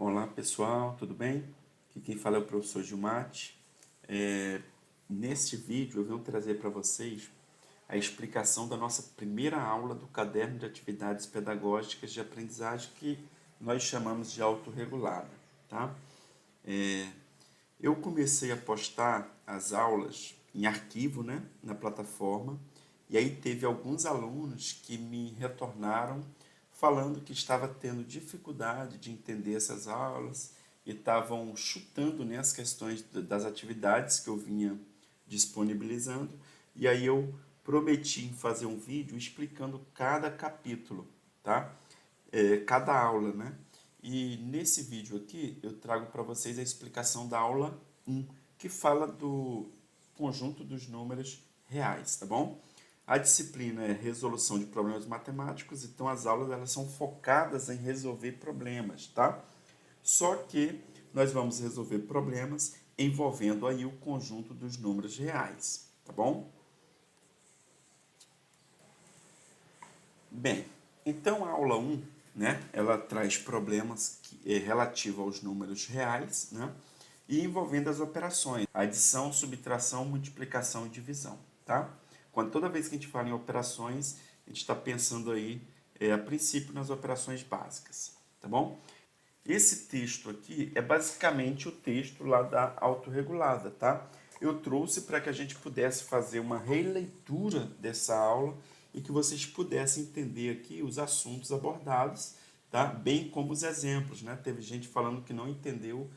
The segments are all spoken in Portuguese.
Olá pessoal, tudo bem? Aqui quem fala é o professor Gilmate. Neste vídeo eu venho trazer para vocês a explicação da nossa primeira aula do caderno de atividades pedagógicas de aprendizagem que nós chamamos de autorregulada, tá? Eu comecei a postar as aulas em arquivo, né, na plataforma, e aí teve alguns alunos que me retornaram falando que estava tendo dificuldade de entender essas aulas e estavam chutando, né, as questões das atividades que eu vinha disponibilizando. E aí eu prometi em fazer um vídeo explicando cada capítulo, tá? Cada aula, né? E nesse vídeo aqui eu trago para vocês a explicação da aula 1, que fala do conjunto dos números reais, tá bom? A disciplina é resolução de problemas matemáticos, então as aulas elas são focadas em resolver problemas, tá? Só que nós vamos resolver problemas envolvendo aí o conjunto dos números reais, tá bom? Bem, então a aula 1, né, ela traz problemas relativos aos números reais, né, e envolvendo as operações, adição, subtração, multiplicação e divisão, tá? Toda vez que a gente fala em operações, a gente está pensando aí, a princípio, nas operações básicas, tá bom? Esse texto aqui é basicamente o texto lá da autorregulada, tá? Eu trouxe para que a gente pudesse fazer uma releitura dessa aula e que vocês pudessem entender aqui os assuntos abordados, tá? Bem como os exemplos, né? Teve gente falando que não entendeu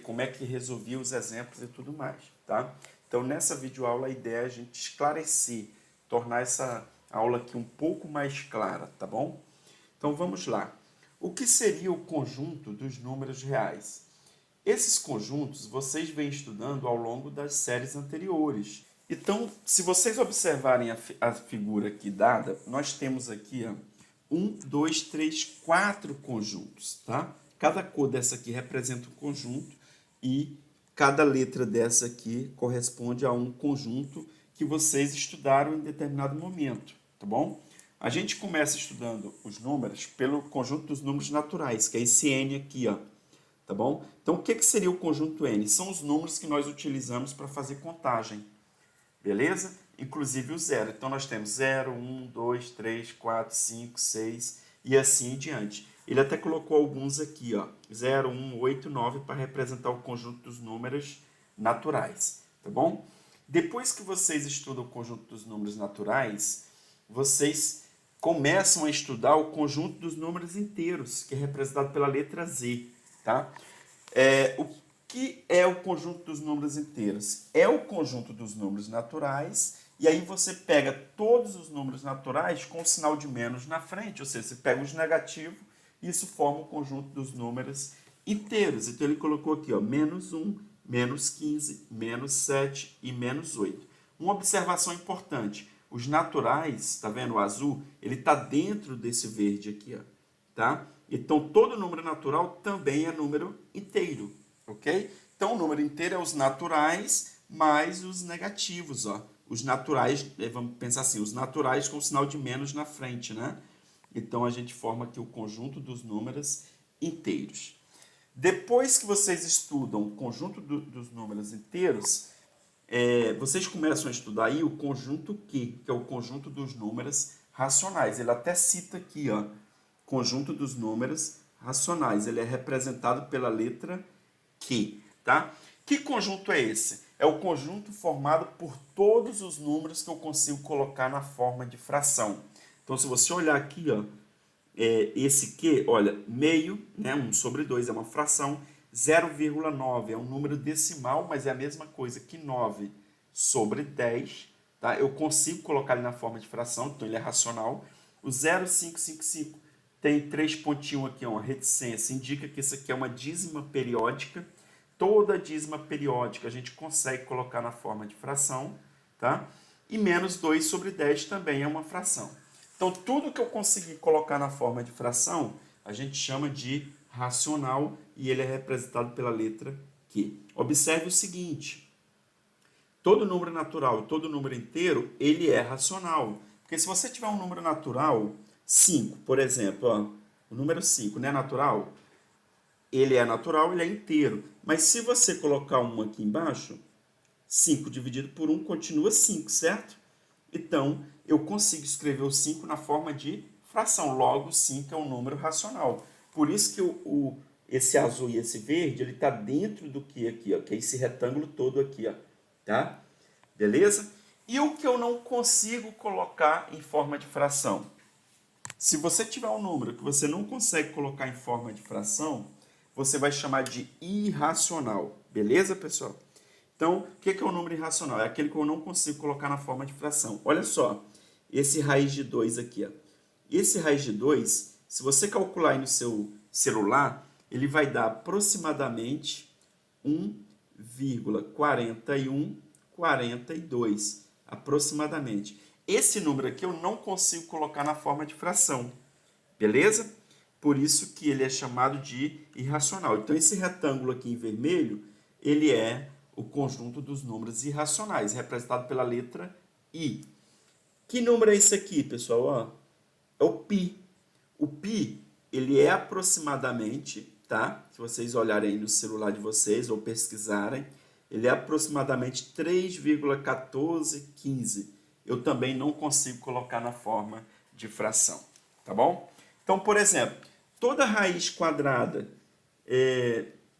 como é que resolvia os exemplos e tudo mais, tá? Então, nessa videoaula, a ideia é a gente esclarecer, tornar essa aula aqui um pouco mais clara, tá bom? Então, vamos lá. O que seria o conjunto dos números reais? Esses conjuntos vocês vêm estudando ao longo das séries anteriores. Então, se vocês observarem a figura aqui dada, nós temos aqui 1, 2, 3, 4 conjuntos, tá? Cada cor dessa aqui representa um conjunto e cada letra dessa aqui corresponde a um conjunto que vocês estudaram em determinado momento, tá bom? A gente começa estudando os números pelo conjunto dos números naturais, que é esse N aqui, ó, tá bom? Então, o que seria o conjunto N? São os números que nós utilizamos para fazer contagem, beleza? Inclusive o zero. Então, nós temos 0, 1, 2, 3, 4, 5, 6 e assim em diante. Ele até colocou alguns aqui, ó, 0, 1, 8, 9, para representar o conjunto dos números naturais, tá bom? Depois que vocês estudam o conjunto dos números naturais, vocês começam a estudar o conjunto dos números inteiros, que é representado pela letra Z, tá? O que é o conjunto dos números inteiros? É o conjunto dos números naturais, e aí você pega todos os números naturais com o sinal de menos na frente, ou seja, você pega os negativos e isso forma o conjunto dos números inteiros. Então ele colocou aqui, ó, menos 1, menos 15, menos 7 e menos 8. Uma observação importante, os naturais, tá vendo o azul? Ele está dentro desse verde aqui, ó, tá? Então, todo número natural também é número inteiro, ok? Então, o número inteiro é os naturais mais os negativos, ó. Os naturais, vamos pensar assim, os naturais com o sinal de menos na frente, né? Então, a gente forma aqui o conjunto dos números inteiros. Depois que vocês estudam o conjunto dos números inteiros, vocês começam a estudar aí o conjunto Q, que é o conjunto dos números racionais. Ele até cita aqui, ó, conjunto dos números racionais. Ele é representado pela letra Q, tá? Que conjunto é esse? É o conjunto formado por todos os números que eu consigo colocar na forma de fração. Então, se você olhar aqui, ó, esse Q, olha, meio, né, 1 sobre 2 é uma fração, 0,9 é um número decimal, mas é a mesma coisa que 9 sobre 10, tá? Eu consigo colocar ele na forma de fração, então ele é racional. O 0,555 tem 3 pontinhos aqui, uma reticência, indica que isso aqui é uma dízima periódica. Toda dízima periódica a gente consegue colocar na forma de fração, tá? E menos 2 sobre 10 também é uma fração. Então, tudo que eu conseguir colocar na forma de fração, a gente chama de racional e ele é representado pela letra Q. Observe o seguinte, todo número natural e todo número inteiro, ele é racional. Porque se você tiver um número natural, 5, por exemplo, ó, o número 5 não é natural? ele é natural, ele é inteiro. Mas se você colocar 1 aqui embaixo, 5 dividido por 1 continua 5, certo? Então, eu consigo escrever o 5 na forma de fração. Logo, 5 é um número racional. Por isso que esse azul e esse verde, ele está dentro do que aqui, ó, que é esse retângulo todo aqui, ó, tá? Beleza? E o que eu não consigo colocar em forma de fração? Se você tiver um número que você não consegue colocar em forma de fração, você vai chamar de irracional. Beleza, pessoal? Então, o que é um número irracional? É aquele que eu não consigo colocar na forma de fração. Olha só, esse raiz de 2 aqui. Ó. Esse raiz de 2, se você calcular aí no seu celular, ele vai dar aproximadamente 1,4142. Aproximadamente. Esse número aqui eu não consigo colocar na forma de fração. Beleza? Por isso que ele é chamado de irracional. Então, esse retângulo aqui em vermelho, ele é o conjunto dos números irracionais, representado pela letra I. Que número é esse aqui, pessoal? Ó, é o π. O π, ele é aproximadamente, tá? Se vocês olharem aí no celular de vocês ou pesquisarem, ele é aproximadamente 3,1415. Eu também não consigo colocar na forma de fração, tá bom? Então, por exemplo, toda raiz quadrada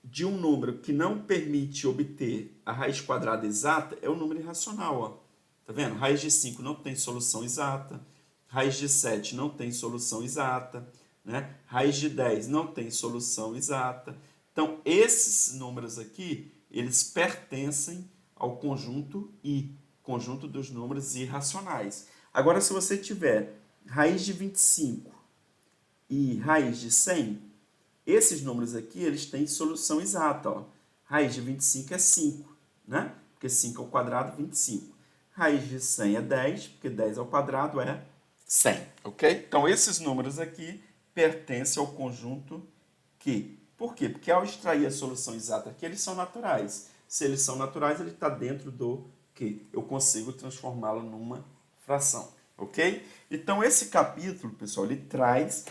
de um número que não permite obter a raiz quadrada exata é um número irracional. Ó. Tá vendo? Raiz de 5 não tem solução exata. Raiz de 7 não tem solução exata. Né? Raiz de 10 não tem solução exata. Então, esses números aqui, eles pertencem ao conjunto I, conjunto dos números irracionais. Agora, se você tiver raiz de 25 e raiz de 100, esses números aqui, eles têm solução exata. Ó. Raiz de 25 é 5, né? Porque 5 ao quadrado, 25. Raiz de 100 é 10, porque 10 ao quadrado é 100, ok? Então, esses números aqui pertencem ao conjunto Q. Por quê? Porque ao extrair a solução exata aqui, eles são naturais. Se eles são naturais, ele está dentro do Q. Eu consigo transformá-lo numa fração, ok? Então, esse capítulo, pessoal, ele traz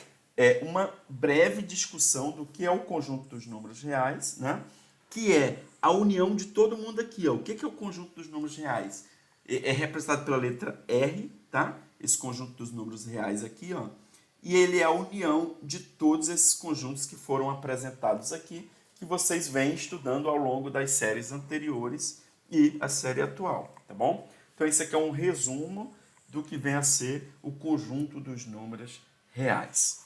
uma breve discussão do que é o conjunto dos números reais, né? Que é a união de todo mundo aqui. Ó. O que é o conjunto dos números reais? É representado pela letra R, tá? Esse conjunto dos números reais aqui, ó. E ele é a união de todos esses conjuntos que foram apresentados aqui, que vocês vêm estudando ao longo das séries anteriores e a série atual, tá bom? Então, esse aqui é um resumo do que vem a ser o conjunto dos números reais.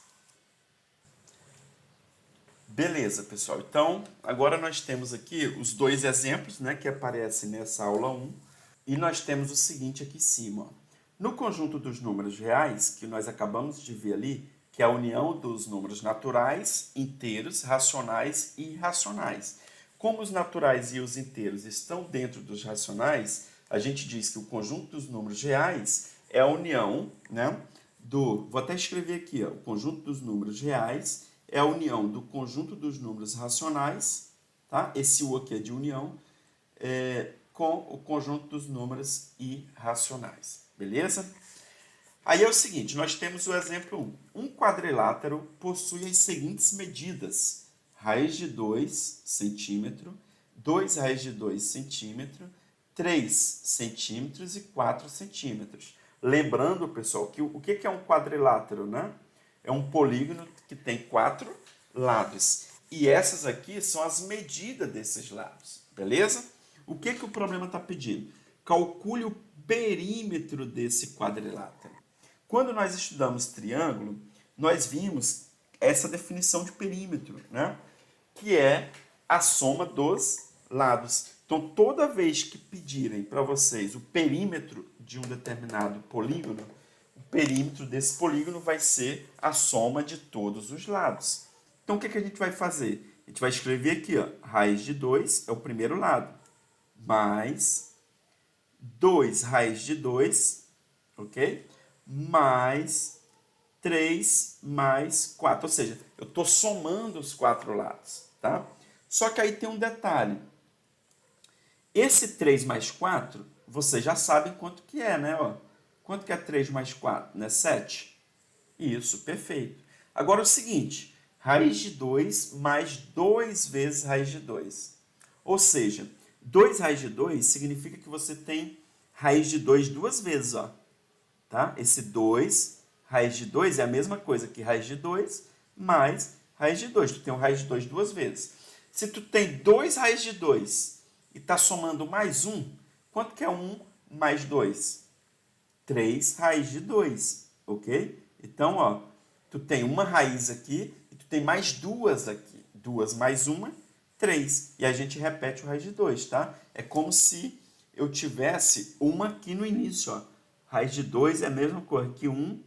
Beleza, pessoal. Então, agora nós temos aqui os dois exemplos, né, que aparecem nessa aula 1. E nós temos o seguinte aqui em cima. Ó. No conjunto dos números reais, que nós acabamos de ver ali, que é a união dos números naturais, inteiros, racionais e irracionais. Como os naturais e os inteiros estão dentro dos racionais, a gente diz que o conjunto dos números reais é a união, né, vou até escrever aqui, ó, o conjunto dos números reais é a união do conjunto dos números racionais, tá? Esse U aqui é de união, com o conjunto dos números irracionais, beleza? Aí é o seguinte, nós temos o exemplo 1. Um quadrilátero possui as seguintes medidas: raiz de 2 centímetro, 2 raiz de 2 centímetro, 3 centímetros e 4 centímetros. Lembrando, pessoal, que o que é um quadrilátero, né? É um polígono que tem 4 lados. E essas aqui são as medidas desses lados, beleza? O que o problema está pedindo? Calcule o perímetro desse quadrilátero. Quando nós estudamos triângulo, nós vimos essa definição de perímetro, né? Que é a soma dos lados. Então, toda vez que pedirem para vocês o perímetro de um determinado polígono, o perímetro desse polígono vai ser a soma de todos os lados. Então, o que a gente vai fazer? A gente vai escrever aqui, ó, raiz de 2 é o primeiro lado, mais 2 raiz de 2, ok? Mais 3 mais 4, ou seja, eu estou somando os 4 lados, tá? Só que aí tem um detalhe. Esse 3 mais 4, vocês já sabem quanto que é, né? Ó, quanto que é 3 mais 4? Né? 7? Isso, perfeito. Agora é o seguinte, raiz de 2 mais 2 vezes raiz de 2. Ou seja, 2 raiz de 2 significa que você tem raiz de 2 duas vezes, ó. Tá? Esse 2, raiz de 2 é a mesma coisa que raiz de 2 mais raiz de 2. Tu tem o raiz de 2 duas vezes. Se tu tem 2 raiz de 2 e está somando mais 1, quanto que é 1 mais 2? 3 raiz de 2, ok? Então, ó, tu tem uma raiz aqui e tu tem mais duas aqui. 2 mais 1, 3. E a gente repete o raiz de 2, tá? É como se eu tivesse uma aqui no início, ó. Raiz de 2 é a mesma coisa que 1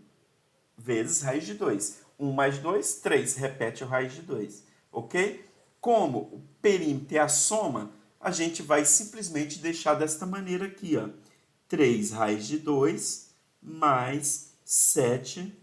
vezes raiz de 2. 1 mais 2, 3. Repete o raiz de 2, ok? Como o perímetro é a soma, a gente vai simplesmente deixar desta maneira aqui, ó. 3 raiz de 2 mais 7,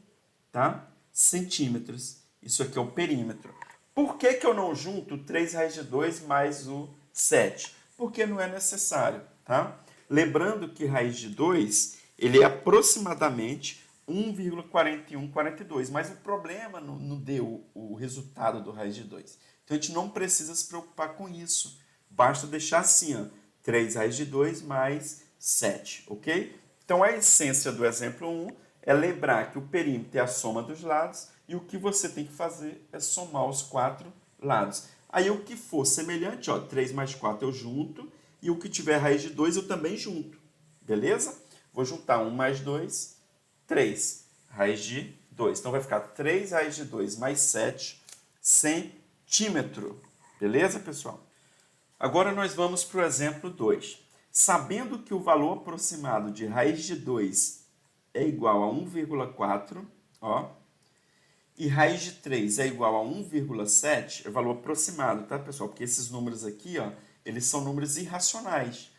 tá? Centímetros. Isso aqui é o perímetro. Por que que eu não junto 3 raiz de 2 mais o 7? Porque não é necessário, tá? Lembrando que raiz de 2, ele é aproximadamente 1,4142, mas o problema não deu o resultado do raiz de 2. Então, a gente não precisa se preocupar com isso. Basta deixar assim, ó, 3 raiz de 2 mais 7, ok? Então, a essência do exemplo 1 é lembrar que o perímetro é a soma dos lados e o que você tem que fazer é somar os 4 lados. Aí, o que for semelhante, ó, 3 mais 4 eu junto e o que tiver raiz de 2 eu também junto, beleza? Vou juntar 1 mais 2, 3, raiz de 2. Então, vai ficar 3 raiz de 2 mais 7 centímetro. Beleza, pessoal? Agora, nós vamos para o exemplo 2. Sabendo que o valor aproximado de raiz de 2 é igual a 1,4, ó, e raiz de 3 é igual a 1,7, é valor aproximado, tá, pessoal? Porque esses números aqui, ó, eles são números irracionais.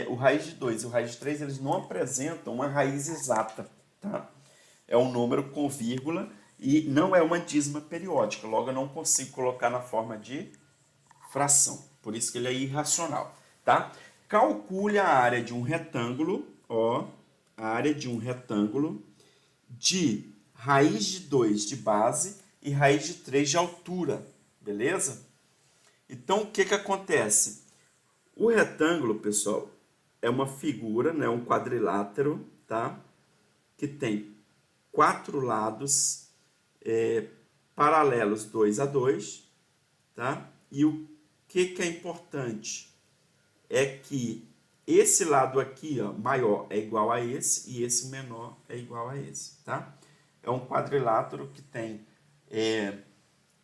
O raiz de 2 e o raiz de 3, eles não apresentam uma raiz exata, tá? É um número com vírgula e não é uma dízima periódica. Logo, eu não consigo colocar na forma de fração. Por isso que ele é irracional, tá? Calcule a área de um retângulo, ó, a área de um retângulo de raiz de 2 de base e raiz de 3 de altura, beleza? Então, o que que acontece? O retângulo, pessoal, é uma figura, né, um quadrilátero, tá? Que tem 4 lados paralelos 2 a 2, tá? E o que é importante é que esse lado aqui, ó, maior é igual a esse e esse menor é igual a esse, tá? É um quadrilátero que tem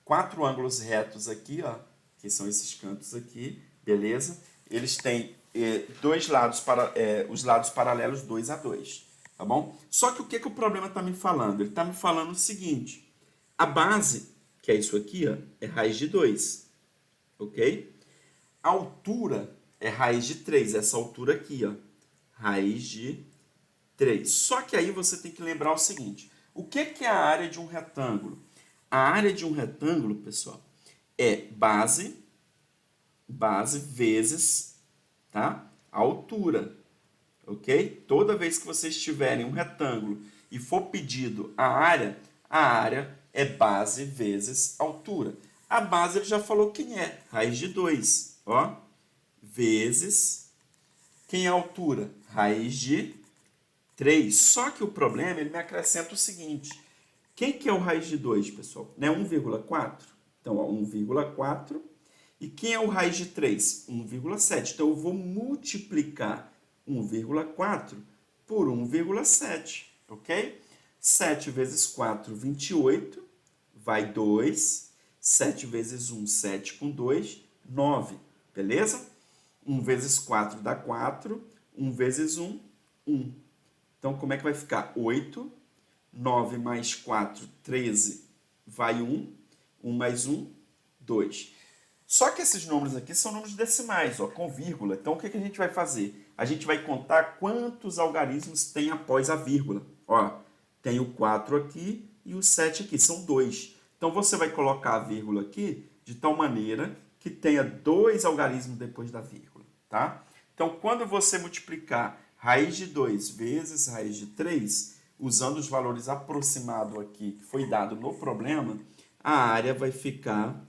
4 ângulos retos aqui, ó, que são esses cantos aqui, beleza? Eles têm os lados paralelos 2 a 2, tá bom? Só que o que o problema está me falando? Ele está me falando o seguinte, a base, que é isso aqui, ó, é raiz de 2, ok? A altura é raiz de 3, essa altura aqui, ó, raiz de 3. Só que aí você tem que lembrar o seguinte, o que é a área de um retângulo? A área de um retângulo, pessoal, é base vezes, tá, a altura, ok? Toda vez que vocês tiverem um retângulo e for pedido a área é base vezes altura. A base ele já falou quem é, raiz de 2, ó, vezes, quem é a altura? Raiz de 3. Só que o problema, ele me acrescenta o seguinte, quem que é o raiz de 2, pessoal? Não é 1,4? Então, ó, 1,4. E quem é o raiz de 3? 1,7. Então, eu vou multiplicar 1,4 por 1,7, ok? 7 vezes 4, 28, vai 2. 7 vezes 1, 7 com 2, 9, beleza? 1 vezes 4 dá 4, 1 vezes 1, 1. Então, como é que vai ficar? 8, 9 mais 4, 13, vai 1, 1 mais 1, 2. Só que esses números aqui são números decimais, ó, com vírgula. Então, o que a gente vai fazer? A gente vai contar quantos algarismos tem após a vírgula. Ó, tem o 4 aqui e o 7 aqui, são 2. Então, você vai colocar a vírgula aqui de tal maneira que tenha 2 algarismos depois da vírgula, tá? Então, quando você multiplicar raiz de 2 vezes raiz de 3, usando os valores aproximados aqui que foi dado no problema, a área vai ficar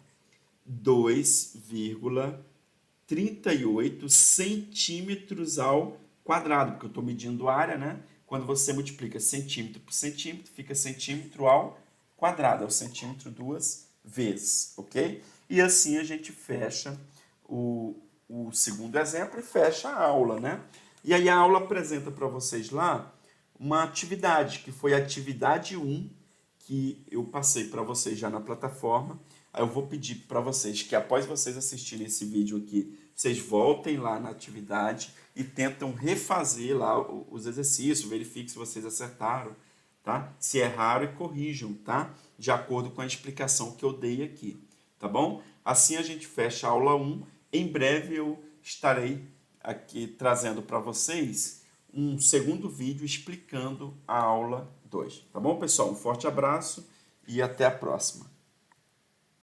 2,38 centímetros ao quadrado, porque eu estou medindo a área, né? Quando você multiplica centímetro por centímetro, fica centímetro ao quadrado, é o centímetro duas vezes, ok? E assim a gente fecha o segundo exemplo e fecha a aula, né? E aí a aula apresenta para vocês lá uma atividade, que foi a atividade 1, que eu passei para vocês já na plataforma. Aí eu vou pedir para vocês que após vocês assistirem esse vídeo aqui, vocês voltem lá na atividade e tentam refazer lá os exercícios, verifiquem se vocês acertaram, tá? Se erraram e corrijam, tá? De acordo com a explicação que eu dei aqui, tá bom? Assim a gente fecha a aula 1. Em breve eu estarei aqui trazendo para vocês um segundo vídeo explicando a aula 2, tá bom, pessoal? Um forte abraço e até a próxima.